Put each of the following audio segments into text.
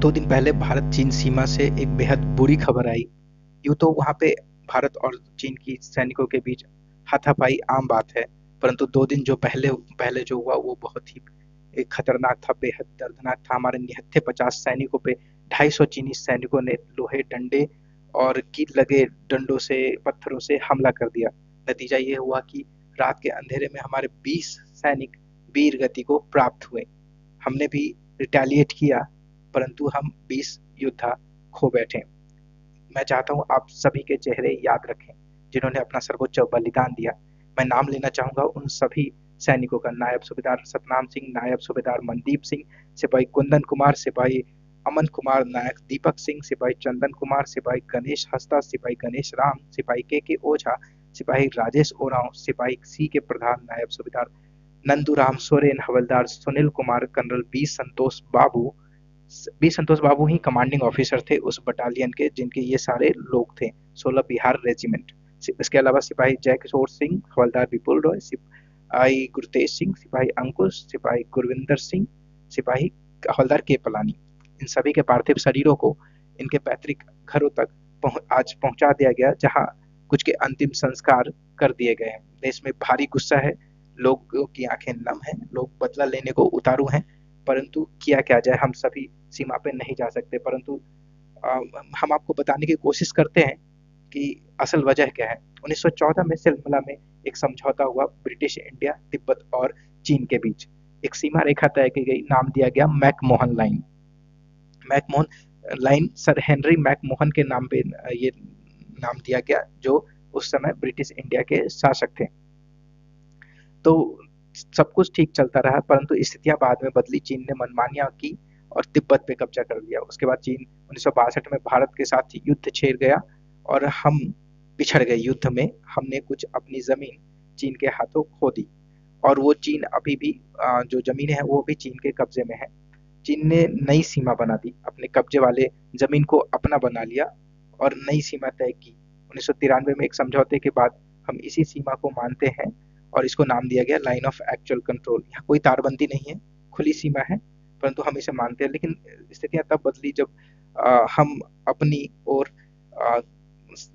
2 दिन पहले भारत चीन सीमा से एक बेहद बुरी खबर आई। यूँ तो वहाँ पे भारत और चीन की सैनिकों के बीच हाथापाई आम बात है, परंतु 2 दिन जो पहले पहले जो हुआ वो बहुत ही एक खतरनाक था, बेहद दर्दनाक था। हमारे निहत्थे 50 सैनिकों पे 250 चीनी सैनिकों ने लोहे डंडे और कील लगे डंडों से, पत्थरों से हमला कर दिया। नतीजा ये हुआ कि रात के अंधेरे में हमारे 20 सैनिक वीर गति को प्राप्त हुए। हमने भी रिटेलिएट किया, परंतु हम 20 योद्धा खो बैठे। मैं चाहता हूँ आप सभी के चेहरे याद रखें जिन्होंने अपना सर्वोच्च बलिदान दिया। मैं नाम लेना चाहूंगा उन सभी सैनिकों का। नायब सूबेदार सतनाम सिंह, नायब सूबेदार मनदीप सिंह, सिपाही कुंदन कुमार, सिपाही अमन कुमार, नायक दीपक सिंह, सिपाही चंदन कुमार, सिपाही गणेश हस्ता, सिपाही गणेश राम, सिपाही के ओझा, सिपाही राजेश ओरांव, सिपाही सी के प्रधान, नायब सूबेदार नंदूराम सोरेन, हवलदार सुनील कुमार, कर्नल बी संतोष बाबू ही कमांडिंग ऑफिसर थे उस बटालियन के, जिनके ये सारे लोग थे। 16 बिहार रेजिमेंट। इसके अलावा सिपाही जय किशोर सिंह, हवलदार विपुल रॉय, सिपाही गुरतेज सिंह, सिपाही अंकुश, सिपाही गुरविंदर सिंह, सिपाही हवलदार के पलानी। इन सभी के पार्थिव शरीरों को इनके पैतृक घरों तक आज पहुंचा दिया गया, जहां कुछ के अंतिम संस्कार कर दिए गए हैं। देश में भारी गुस्सा है, लोगों की आंखें नम हैं, लोग बदला लेने को उतारू हैं, परंतु किया क्या जाए, हम सभी सीमा पे नहीं जा सकते। परंतु हम आपको बताने की कोशिश करते हैं कि असल वजह क्या है। 1914 में सिलसिला में एक समझौता हुआ ब्रिटिश इंडिया, तिब्बत और चीन के बीच। एक सीमा रेखा तय की गई, नाम दिया गया McMahon line. McMahon line sir Henry McMahon के नाम पे ये नाम दिया गया, जो उस समय ब्रिटिश इंडिया के शासक थे। तो सब कुछ ठीक चलता रहा, परंतु स्थितियां बाद में बदली। चीन ने मनमानियां की और तिब्बत पे कब्जा कर लिया। उसके बाद चीन 1962 में भारत के साथ युद्ध छेड़ गया और हम पिछड़ गए युद्ध में। हमने कुछ अपनी जमीन चीन के हाथों खो दी और वो चीन अभी भी जो जमीनें हैं वो भी चीन के कब्जे में है। चीन ने नई सीमा बना दी, अपने कब्जे वाले जमीन को अपना बना लिया और नई सीमा तय की। 1993 में एक समझौते के बाद हम इसी सीमा को मानते हैं और इसको नाम दिया गया लाइन ऑफ एक्चुअल कंट्रोल। यहाँ कोई तारबंदी नहीं है, खुली सीमा है, परंतु हम इसे मानते हैं। लेकिन स्थितियां तब बदली जब हम अपनी और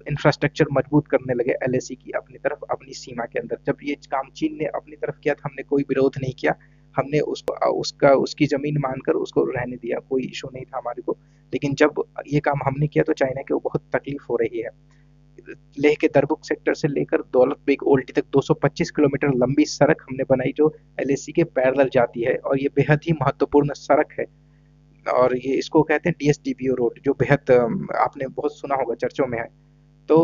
इंफ्रास्ट्रक्चर मजबूत करने लगे एलएसी की अपनी तरफ, अपनी सीमा के अंदर। जब ये काम चीन ने अपनी तरफ किया था, हमने कोई विरोध नहीं किया। हमने उसकी जमीन मानकर उसको रहने दिया, कोई इशू नहीं था हमारे को। लेकिन जब ये काम हमने किया तो चाइना को बहुत तकलीफ हो रही है। लेह के दरबुक सेक्टर से लेकर दौलत बेग ओल्डी तक 225 किलोमीटर लंबी सड़क हमने बनाई, जो एलएसी के पैरेलल जाती है और ये बेहद ही महत्वपूर्ण सड़क है। और ये इसको कहते हैं डीएसडीबीओ रोड, जो बेहद आपने बहुत सुना होगा, चर्चों में है। तो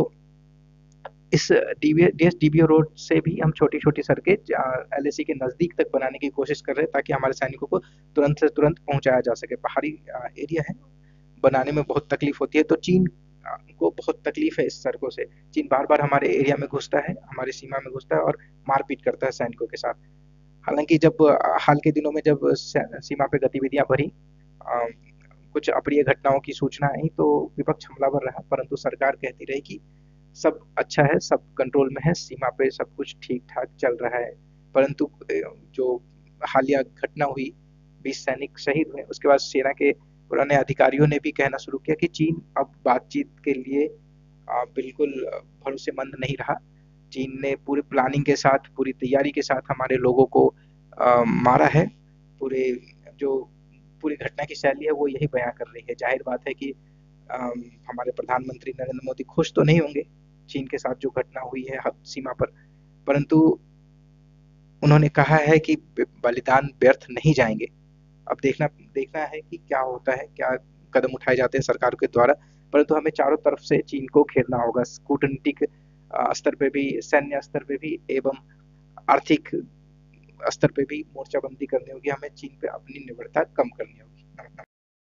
इस डीएसडीबीओ रोड से भी हम छोटी छोटी सड़कें एलएसी के नजदीक तक बनाने की कोशिश कर रहे हैं, ताकि हमारे सैनिकों को तुरंत से तुरंत पहुंचाया जा सके। पहाड़ी एरिया है, बनाने में बहुत तकलीफ होती है, तो चीन को बहुत तकलीफ है इस सड़कों से। चीन बार बार हमारे एरिया में घुसता है, हमारी सीमा में घुसता है और मारपीट करता है सैनिकों के साथ। हालांकि जब हाल के दिनों में जब सीमा पे गतिविधियां बढ़ी, अ, कुछ अप्रिय घटनाओं की सूचना आई, तो विपक्ष हमलावर रहा, परंतु सरकार कहती रही कि सब अच्छा है, सब कंट्रोल में है, सीमा पे सब कुछ ठीक ठाक चल रहा है। परंतु जो हालिया घटना हुई, 20 सैनिक शहीद हुए, उसके बाद सेना के पुराने अधिकारियों ने भी कहना शुरू किया कि चीन अब बातचीत के लिए बिल्कुल भरोसेमंद नहीं रहा। चीन ने पूरी प्लानिंग के साथ, पूरी तैयारी के साथ हमारे लोगों को मारा है। पूरे जो पूरी घटना की शैली है वो यही बयां कर रही है। जाहिर बात है कि हमारे प्रधानमंत्री नरेंद्र मोदी खुश तो नहीं होंगे चीन के साथ जो घटना हुई है सीमा पर, परंतु उन्होंने कहा है कि बलिदान व्यर्थ नहीं जाएंगे। अब देखना देखना है कि क्या होता है, क्या कदम उठाए जाते हैं सरकार के द्वारा। परंतु हमें चारों तरफ से चीन को घेरना होगा, कूटनीतिक स्तर पे भी, सैन्य स्तर पे भी एवं आर्थिक स्तर पे भी मोर्चाबंदी करनी होगी। हमें चीन पे अपनी निर्भरता कम करनी होगी।